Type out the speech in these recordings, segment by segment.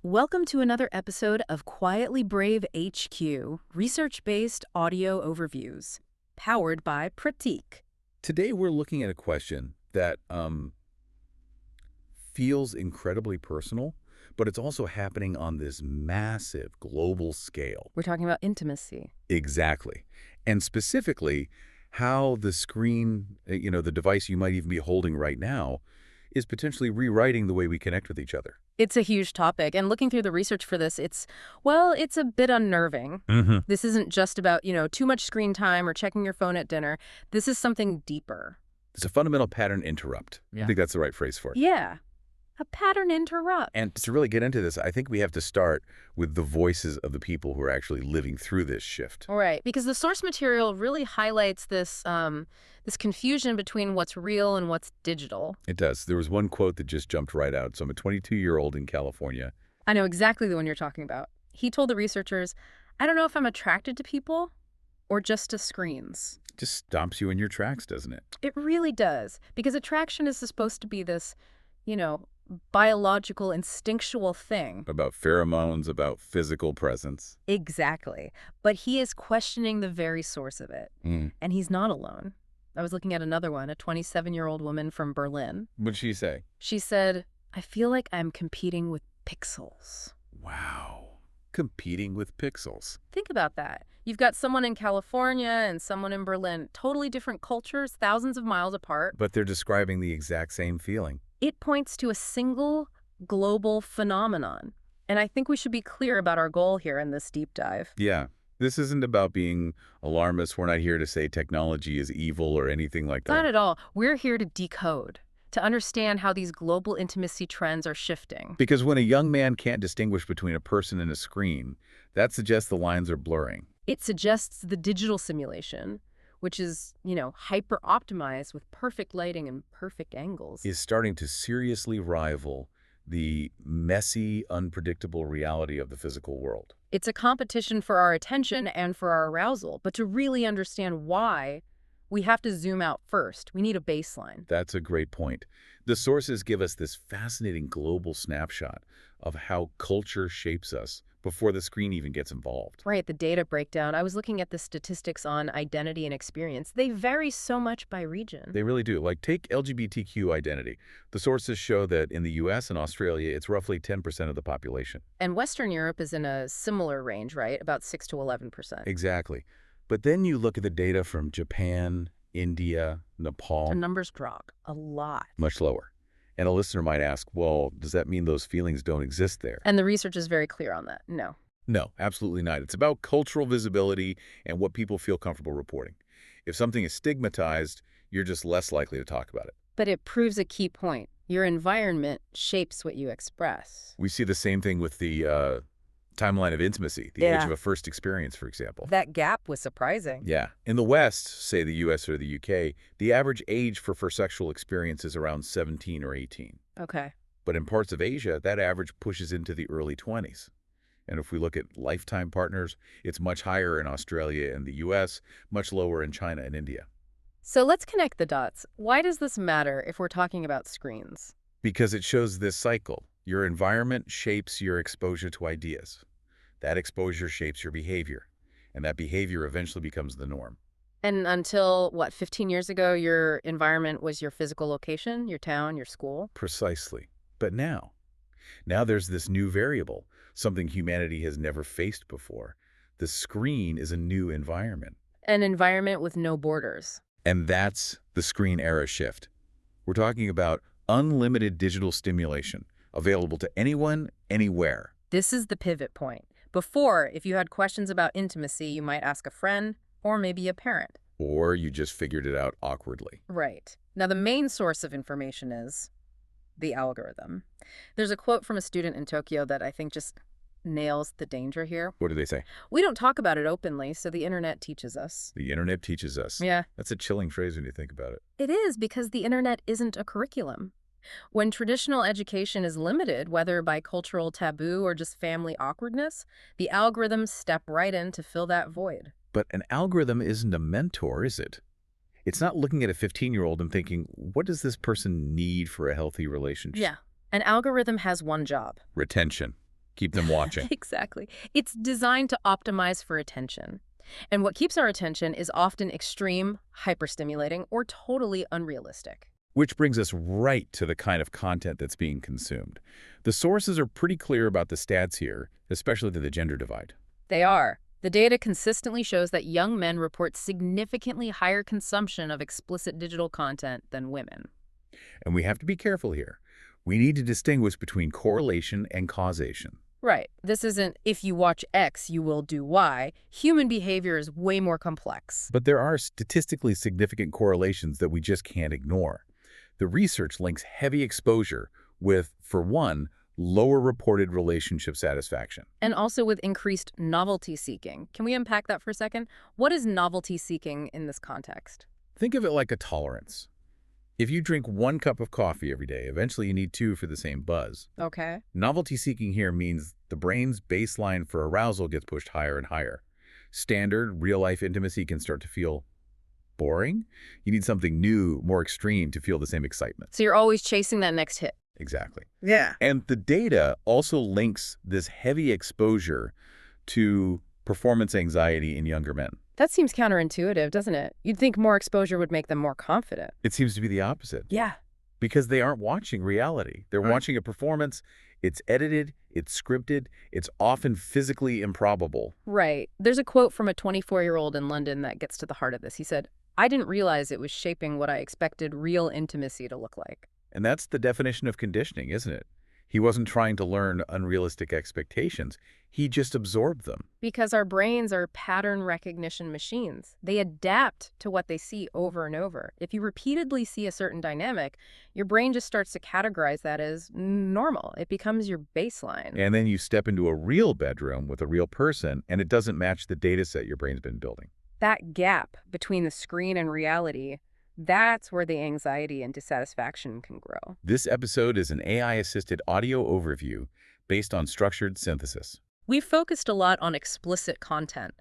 Welcome to another episode of Quietly Brave HQ, research-based audio overviews, powered by Pratik. Today we're looking at a question that feels incredibly personal, but it's also happening on this massive global scale. We're talking about intimacy. Exactly. And specifically, how the screen, the device you might even be holding right now, is potentially rewriting the way we connect with each other. It's a huge topic, and looking through the research for this, it's a bit unnerving. This isn't just about, too much screen time or checking your phone at dinner. This is something deeper. It's a fundamental pattern interrupt. Yeah. I think that's the right phrase for it. Yeah, a pattern interrupt. And to really get into this, I think we have to start with the voices of the people who are actually living through this shift. Right, because the source material really highlights this confusion between what's real and what's digital. It does. There was one quote that just jumped right out. So I'm a 22-year-old in California. I know exactly the one you're talking about. He told the researchers, "I don't know if I'm attracted to people or just to screens." Just stomps you in your tracks, doesn't it? It really does, because attraction is supposed to be this, biological, instinctual thing. About pheromones, about physical presence. Exactly. But he is questioning the very source of it. Mm. And he's not alone. I was looking at another one, a 27-year-old woman from Berlin. What'd she say? She said, "I feel like I'm competing with pixels." Wow. Competing with pixels. Think about that. You've got someone in California and someone in Berlin, totally different cultures, thousands of miles apart. But they're describing the exact same feeling. It points to a single global phenomenon. And I think we should be clear about our goal here in this deep dive. Yeah. This isn't about being alarmist. We're not here to say technology is evil or anything like that. Not at all. We're here to decode, to understand how these global intimacy trends are shifting. Because when a young man can't distinguish between a person and a screen, that suggests the lines are blurring. It suggests the digital simulation, which is, hyper-optimized with perfect lighting and perfect angles, Is starting to seriously rival the messy, unpredictable reality of the physical world. It's a competition for our attention and for our arousal. But to really understand why, we have to zoom out first. We need a baseline. That's a great point. The sources give us this fascinating global snapshot of how culture shapes us before the screen even gets involved. Right, the data breakdown. I was looking at the statistics on identity and experience. They vary so much by region. They really do. Like, take LGBTQ identity. The sources show that in the US and Australia, it's roughly 10% of the population. And Western Europe is in a similar range, right? About 6 to 11%. Exactly. But then you look at the data from Japan, India, Nepal. The numbers drop a lot. Much lower. And a listener might ask, well, does that mean those feelings don't exist there? And the research is very clear on that. No. No, absolutely not. It's about cultural visibility and what people feel comfortable reporting. If something is stigmatized, you're just less likely to talk about it. But it proves a key point. Your environment shapes what you express. We see the same thing with the timeline of intimacy, the age of a first experience, for example. That gap was surprising. Yeah. In the West, say the US or the UK, the average age for first sexual experience is around 17 or 18. Okay. But in parts of Asia, that average pushes into the early 20s. And if we look at lifetime partners, it's much higher in Australia and the US, much lower in China and India. So let's connect the dots. Why does this matter if we're talking about screens? Because it shows this cycle. Your environment shapes your exposure to ideas. That exposure shapes your behavior. And that behavior eventually becomes the norm. And until, 15 years ago, your environment was your physical location, your town, your school? Precisely. But now there's this new variable, something humanity has never faced before. The screen is a new environment. An environment with no borders. And that's the screen era shift. We're talking about unlimited digital stimulation, available to anyone, anywhere. This is the pivot point. Before, if you had questions about intimacy, you might ask a friend or maybe a parent. Or you just figured it out awkwardly. Right. Now, the main source of information is the algorithm. There's a quote from a student in Tokyo that I think just nails the danger here. What do they say? "We don't talk about it openly, so the internet teaches us." The internet teaches us. Yeah. That's a chilling phrase when you think about it. It is, because the internet isn't a curriculum. When traditional education is limited, whether by cultural taboo or just family awkwardness, the algorithms step right in to fill that void. But an algorithm isn't a mentor, is it? It's not looking at a 15-year-old and thinking, what does this person need for a healthy relationship? Yeah. An algorithm has one job. Retention. Keep them watching. Exactly. It's designed to optimize for attention. And what keeps our attention is often extreme, hyperstimulating, or totally unrealistic. Which brings us right to the kind of content that's being consumed. The sources are pretty clear about the stats here, especially to the gender divide. They are. The data consistently shows that young men report significantly higher consumption of explicit digital content than women. And we have to be careful here. We need to distinguish between correlation and causation. Right. This isn't if you watch X, you will do Y. Human behavior is way more complex. But there are statistically significant correlations that we just can't ignore. The research links heavy exposure with, for one, lower reported relationship satisfaction. And also with increased novelty seeking. Can we unpack that for a second? What is novelty seeking in this context? Think of it like a tolerance. If you drink 1 cup of coffee every day, eventually you need 2 for the same buzz. Okay. Novelty seeking here means the brain's baseline for arousal gets pushed higher and higher. Standard, real-life intimacy can start to feel boring. You need something new, more extreme to feel the same excitement. So you're always chasing that next hit. Exactly. Yeah. And the data also links this heavy exposure to performance anxiety in younger men. That seems counterintuitive, doesn't it? You'd think more exposure would make them more confident. It seems to be the opposite. Yeah. Because they aren't watching reality. They're watching a performance. It's edited, it's scripted, it's often physically improbable. Right. There's a quote from a 24-year-old in London that gets to the heart of this. He said, "I didn't realize it was shaping what I expected real intimacy to look like." And that's the definition of conditioning, isn't it? He wasn't trying to learn unrealistic expectations. He just absorbed them. Because our brains are pattern recognition machines. They adapt to what they see over and over. If you repeatedly see a certain dynamic, your brain just starts to categorize that as normal. It becomes your baseline. And then you step into a real bedroom with a real person, and it doesn't match the data set your brain's been building. That gap between the screen and reality, that's where the anxiety and dissatisfaction can grow. This episode is an AI-assisted audio overview based on structured synthesis. We've focused a lot on explicit content,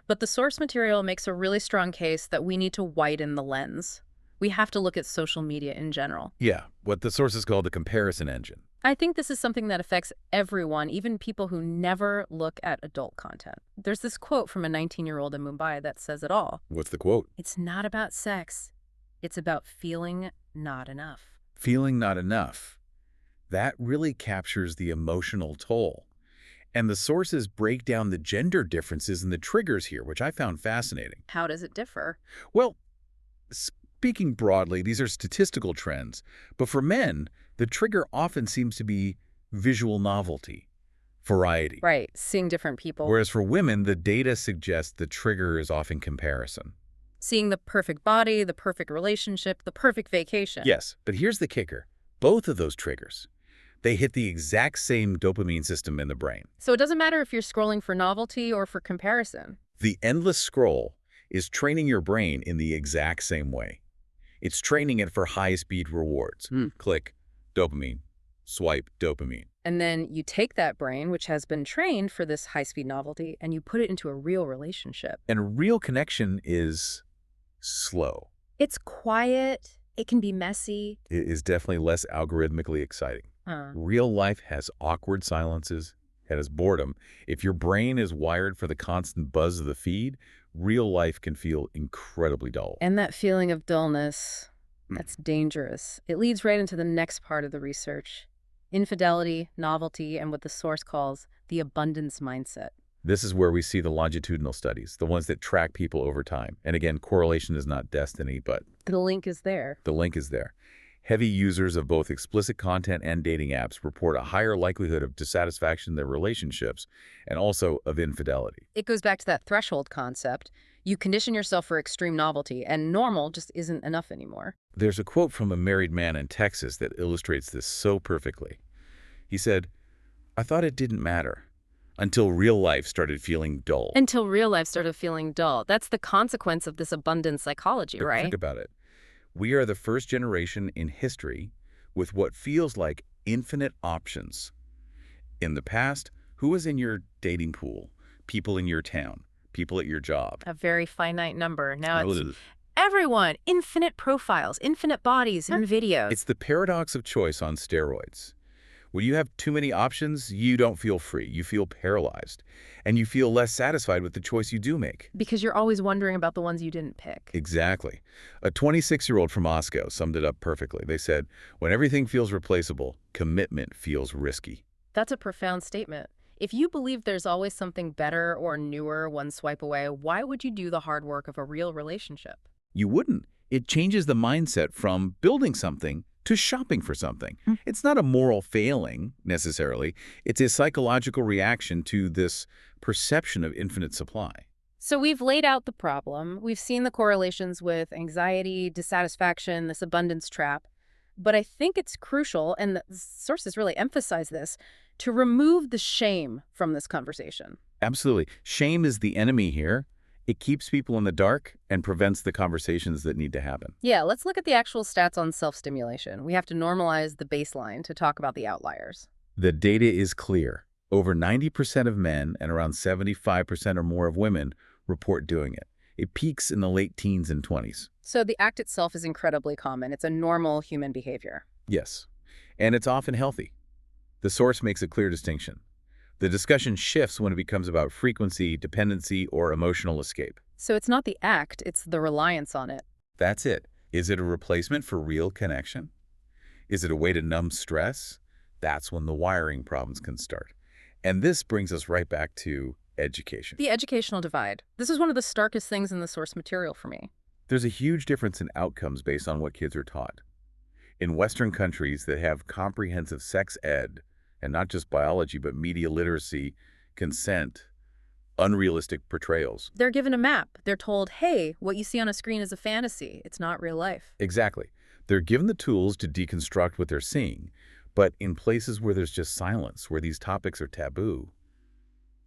but the source material makes a really strong case that we need to widen the lens. We have to look at social media in general. Yeah, what the sources call the comparison engine. I think this is something that affects everyone, even people who never look at adult content. There's this quote from a 19-year-old in Mumbai that says it all. What's the quote? "It's not about sex. It's about feeling not enough." Feeling not enough. That really captures the emotional toll. And the sources break down the gender differences and the triggers here, which I found fascinating. How does it differ? Well, speaking broadly, these are statistical trends. But for men, the trigger often seems to be visual novelty, variety. Right, seeing different people. Whereas for women, the data suggests the trigger is often comparison. Seeing the perfect body, the perfect relationship, the perfect vacation. Yes, but here's the kicker. Both of those triggers, they hit the exact same dopamine system in the brain. So it doesn't matter if you're scrolling for novelty or for comparison. The endless scroll is training your brain in the exact same way. It's training it for high-speed rewards. Click, dopamine. Swipe, dopamine. And then you take that brain, which has been trained for this high-speed novelty, and you put it into a real relationship. And a real connection is slow. It's quiet. It can be messy. It is definitely less algorithmically exciting. Real life has awkward silences. It has boredom. If your brain is wired for the constant buzz of the feed, real life can feel incredibly dull. And that feeling of dullness, that's dangerous. It leads right into the next part of the research. Infidelity, novelty, and what the source calls the abundance mindset. This is where we see the longitudinal studies, the ones that track people over time. And again, correlation is not destiny, but the link is there. The link is there. Heavy users of both explicit content and dating apps report a higher likelihood of dissatisfaction in their relationships and also of infidelity. It goes back to that threshold concept. You condition yourself for extreme novelty, and normal just isn't enough anymore. There's a quote from a married man in Texas that illustrates this so perfectly. He said, "I thought it didn't matter until real life started feeling dull." Until real life started feeling dull. That's the consequence of this abundance psychology, right? Think about it. We are the first generation in history with what feels like infinite options. In the past, who was in your dating pool? People in your town, people at your job. A very finite number. Now it's everyone, infinite profiles, infinite bodies and videos. It's the paradox of choice on steroids. When you have too many options, you don't feel free. You feel paralyzed. And you feel less satisfied with the choice you do make. Because you're always wondering about the ones you didn't pick. Exactly. A 26-year-old from Moscow summed it up perfectly. They said, when everything feels replaceable, commitment feels risky. That's a profound statement. If you believe there's always something better or newer one swipe away, why would you do the hard work of a real relationship? You wouldn't. It changes the mindset from building something to shopping for something. It's not a moral failing, necessarily. It's a psychological reaction to this perception of infinite supply. So we've laid out the problem. We've seen the correlations with anxiety, dissatisfaction, this abundance trap. But I think it's crucial, and the sources really emphasize this, to remove the shame from this conversation. Absolutely. Shame is the enemy here. It keeps people in the dark and prevents the conversations that need to happen. Yeah, let's look at the actual stats on self-stimulation. We have to normalize the baseline to talk about the outliers. The data is clear. Over 90% of men and around 75% or more of women report doing it. It peaks in the late teens and 20s. So the act itself is incredibly common. It's a normal human behavior. Yes, and it's often healthy. The source makes a clear distinction. The discussion shifts when it becomes about frequency, dependency, or emotional escape. So it's not the act, it's the reliance on it. That's it. Is it a replacement for real connection? Is it a way to numb stress? That's when the wiring problems can start. And this brings us right back to education. The educational divide. This is one of the starkest things in the source material for me. There's a huge difference in outcomes based on what kids are taught. In Western countries that have comprehensive sex ed, and not just biology, but media literacy, consent, unrealistic portrayals. They're given a map. They're told, hey, what you see on a screen is a fantasy. It's not real life. Exactly. They're given the tools to deconstruct what they're seeing, but in places where there's just silence, where these topics are taboo,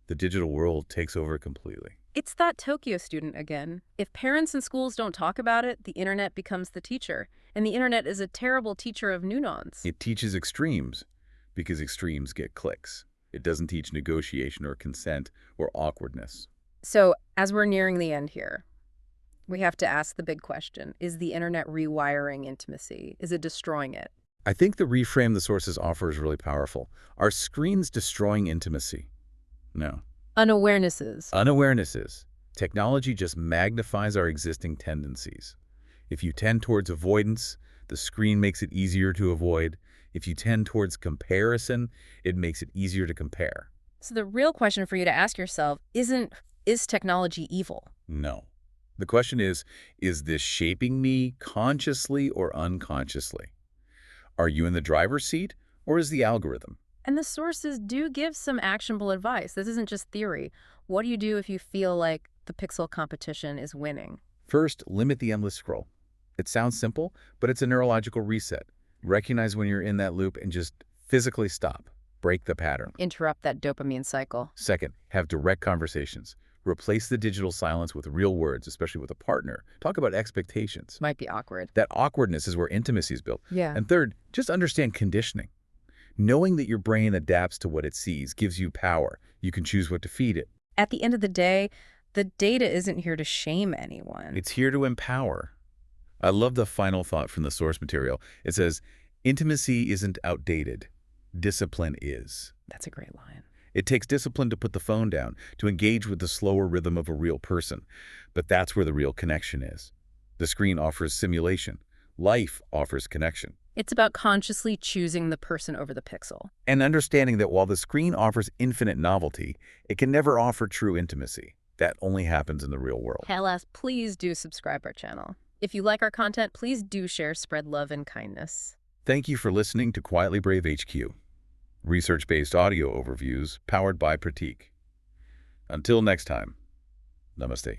the digital world takes over completely. It's that Tokyo student again. If parents and schools don't talk about it, the internet becomes the teacher. And the internet is a terrible teacher of nuance. It teaches extremes because extremes get clicks. It doesn't teach negotiation or consent or awkwardness. So as we're nearing the end here, we have to ask the big question. Is the internet rewiring intimacy? Is it destroying it? I think the reframe the sources offer is really powerful. Are screens destroying intimacy? No. Unawarenesses. Unawarenesses. Technology just magnifies our existing tendencies. If you tend towards avoidance, the screen makes it easier to avoid. If you tend towards comparison, it makes it easier to compare. So the real question for you to ask yourself is technology evil? No. The question is this shaping me consciously or unconsciously? Are you in the driver's seat, or is the algorithm? And the sources do give some actionable advice. This isn't just theory. What do you do if you feel like the pixel competition is winning? First, limit the endless scroll. It sounds simple, but it's a neurological reset. Recognize when you're in that loop and just physically stop. Break the pattern. Interrupt that dopamine cycle. Second, have direct conversations. Replace the digital silence with real words, especially with a partner. Talk about expectations. Might be awkward. That awkwardness is where intimacy is built. Yeah. And third, just understand conditioning. Knowing that your brain adapts to what it sees gives you power. You can choose what to feed it. At the end of the day, the data isn't here to shame anyone. It's here to empower. I love the final thought from the source material. It says, intimacy isn't outdated. Discipline is. That's a great line. It takes discipline to put the phone down, to engage with the slower rhythm of a real person. But that's where the real connection is. The screen offers simulation. Life offers connection. It's about consciously choosing the person over the pixel. And understanding that while the screen offers infinite novelty, it can never offer true intimacy. That only happens in the real world. Hellas, please do subscribe our channel. If you like our content, please do share, spread love and kindness. Thank you for listening to Quietly Brave HQ. Research-based audio overviews powered by Pratik. Until next time, namaste.